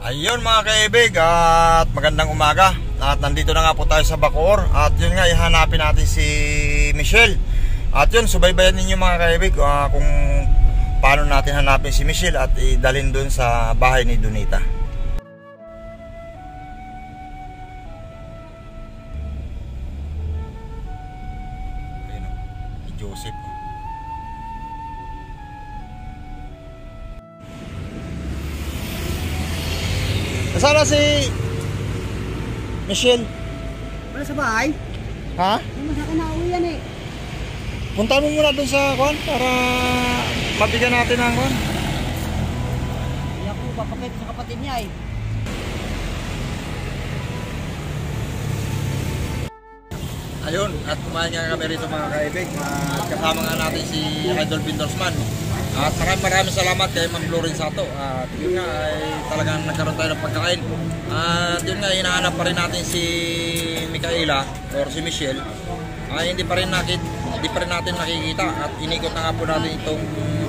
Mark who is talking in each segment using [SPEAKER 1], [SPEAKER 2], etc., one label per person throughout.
[SPEAKER 1] Ayun mga kaibig, at magandang umaga. At nandito na nga po tayo sa Bacoor. At yun nga, ihanapin natin si Michelle. At yun, subaybayan ninyo mga kaibig kung paano natin hanapin si Michelle at idalhin dun sa bahay ni Donita. Ayun, si Joseph. Nasaan na si Michelle?
[SPEAKER 2] Wala sa bahay?
[SPEAKER 1] Ha?
[SPEAKER 2] Hindi mo sa akin nauwi yan eh.
[SPEAKER 1] Punta mo muna dun sa kwan para mabigyan natin ng kwan.
[SPEAKER 2] Hindi ako papakit sa kapatid niya eh.
[SPEAKER 1] Ayun, at kumain nga kami rito mga kaibig. At kasama nga natin si Idol Bindorsman. At maraming salamat kay Ma'am Florin Sato. At yun nga ay talagang nagkaroon tayo ng pagkain. At yun nga, hinahanap pa rin natin si Micaela or si Michelle. Ay hindi pa rin natin nakikita. At inikot na nga po natin itong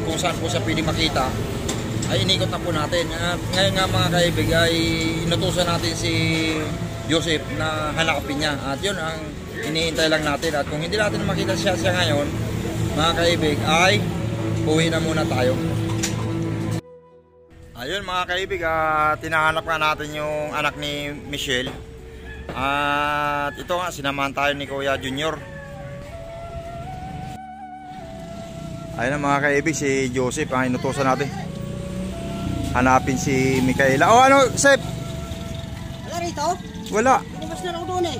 [SPEAKER 1] kung saan po siya pwede makita. Ay inikot na po natin. At ngayon nga mga kaibig ay inutusan natin si Joseph na hanapin niya. At yun ang iniintay lang natin. At kung hindi natin makita siya ngayon mga kaibig ay uwi na muna tayo. Ayun mga kaibig, tinahanap nga natin yung anak ni Michelle. At ito nga, sinamahan tayo ni Kuya Junior. Ayun mga kaibig, si Joseph ang inutusan natin hanapin si Micaela. Oh ano, Sep?
[SPEAKER 2] Wala rito?
[SPEAKER 1] Wala.
[SPEAKER 2] Lumabas na lang doon eh.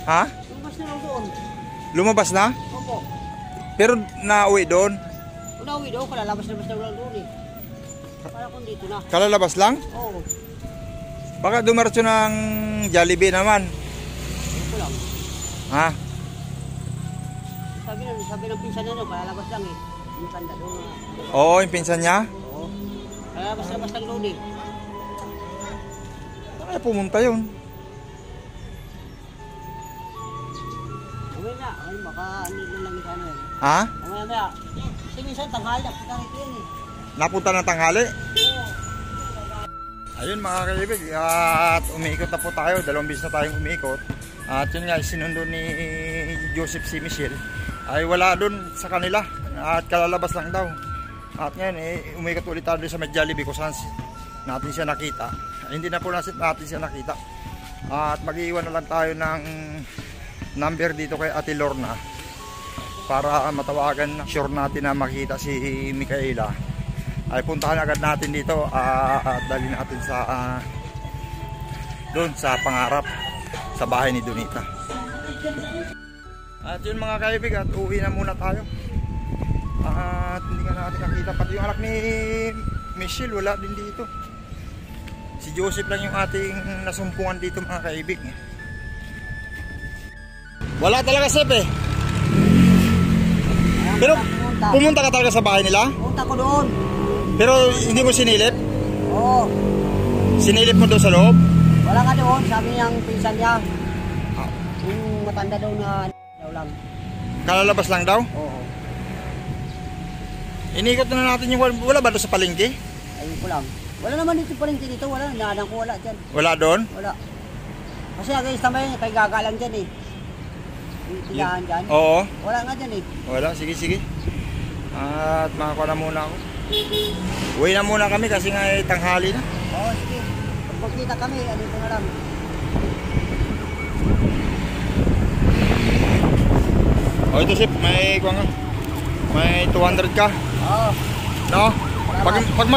[SPEAKER 1] Ha?
[SPEAKER 2] Lumabas na lang doon.
[SPEAKER 1] Lumabas na?
[SPEAKER 2] Opo.
[SPEAKER 1] Pero nauwi doon?
[SPEAKER 2] Nauwi doon, kalalabas na lang doon eh. Para kung dito na.
[SPEAKER 1] Kalalabas lang?
[SPEAKER 2] Oo.
[SPEAKER 1] Baka dumaratso ng Jollibee naman.
[SPEAKER 2] Hindi ko lang.
[SPEAKER 1] Ha?
[SPEAKER 2] Sabi ng pinsan na doon, kalalabas lang eh. Yung tanda doon.
[SPEAKER 1] Oo, yung pinsan niya?
[SPEAKER 2] Oo. Kalalabas lang doon eh.
[SPEAKER 1] Ay, pumunta yun.
[SPEAKER 2] Uwi na. Ay, baka ano lang ito ano eh.
[SPEAKER 1] Ha?
[SPEAKER 2] Mamaya. Kasi minsan tanghali, napunta rito yun eh.
[SPEAKER 1] Napunta ng tanghali?
[SPEAKER 2] Oo.
[SPEAKER 1] Ayun mga kaibig, at umiikot na po tayo. 2 beses na tayong umiikot. At yun nga, sinundo ni Joseph si Michelle ay wala dun sa kanila. At kalalabas lang daw. At ngayon, umiikot ulit tayo sa Jollibee kung saan natin siya nakita. Ay, hindi na po natin siya nakita. At mag-iwan na lang tayo ng number dito kay Ate Lorna para matawagan, sure natin na makita si Micaela. Ay puntahan agad natin dito at dalhin natin sa doon sa pangarap sa bahay ni Donita. At yun mga kaibig, at uwi na muna tayo. At hindi nga natin nakita pati yung anak ni Michelle, wala din dito. Si Joseph lang yung ating nasumpungan dito mga kaibig. Wala talaga Sep eh. Pero pumunta ka talaga sa bahay nila?
[SPEAKER 2] Punta ko doon.
[SPEAKER 1] Pero hindi mo sinilip?
[SPEAKER 2] Oo.
[SPEAKER 1] Sinilip mo doon sa loob?
[SPEAKER 2] Wala ka doon, sabi niyang pinsan niya. Yung matanda daw na daw lang.
[SPEAKER 1] Kalalabas lang daw?
[SPEAKER 2] Oo.
[SPEAKER 1] Inikot na natin yung wala ba doon sa palengke?
[SPEAKER 2] Ayun ko lang. Wala naman dito pa rin dito, wala. Naadang ko wala dyan.
[SPEAKER 1] Wala doon?
[SPEAKER 2] Wala. Kasi nag-iista mo yun, kay Gaga lang dyan eh. Yung tigahan dyan.
[SPEAKER 1] Oo.
[SPEAKER 2] Wala nga dyan eh.
[SPEAKER 1] Wala, sige. At makakuha na muna ako. Uwi na muna kami kasi nga tanghali na.
[SPEAKER 2] Oo, sige. Pag magkita kami, ano ito na lang.
[SPEAKER 1] O ito Sip, may kuha nga. May 200 ka.
[SPEAKER 2] Oo.
[SPEAKER 1] No? Pag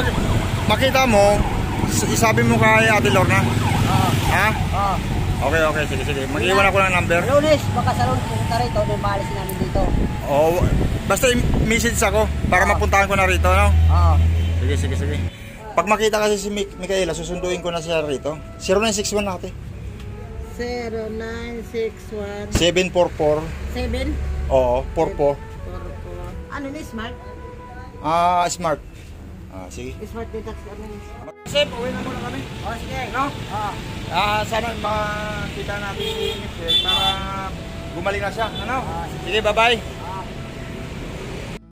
[SPEAKER 1] makita mo, isabi mo kay Ate Lorna.
[SPEAKER 2] Oo.
[SPEAKER 1] Ha?
[SPEAKER 2] Oo.
[SPEAKER 1] Okay, sige. Mag-iwan ako ng number.
[SPEAKER 2] Lunes, baka sa Lunes pupunta rito, doon paalisin namin dito.
[SPEAKER 1] Oo, basta message ako para mapuntahan ko na rito, no?
[SPEAKER 2] Oo.
[SPEAKER 1] Sige. Pag makita kasi si Micaela, susunduin ko na siya rito. 0961 natin.
[SPEAKER 2] 0961
[SPEAKER 1] 744.
[SPEAKER 2] 7
[SPEAKER 1] Oo, 44.
[SPEAKER 2] 44. Ano na, smart?
[SPEAKER 1] Smart. Sige.
[SPEAKER 2] Smart detox ano?
[SPEAKER 1] Sep, uwi na muna kami.
[SPEAKER 2] Sige.
[SPEAKER 1] No?
[SPEAKER 2] Oo.
[SPEAKER 1] Sana makita natin si Michelle para gumaling na siya. Ano? Sige, bye-bye.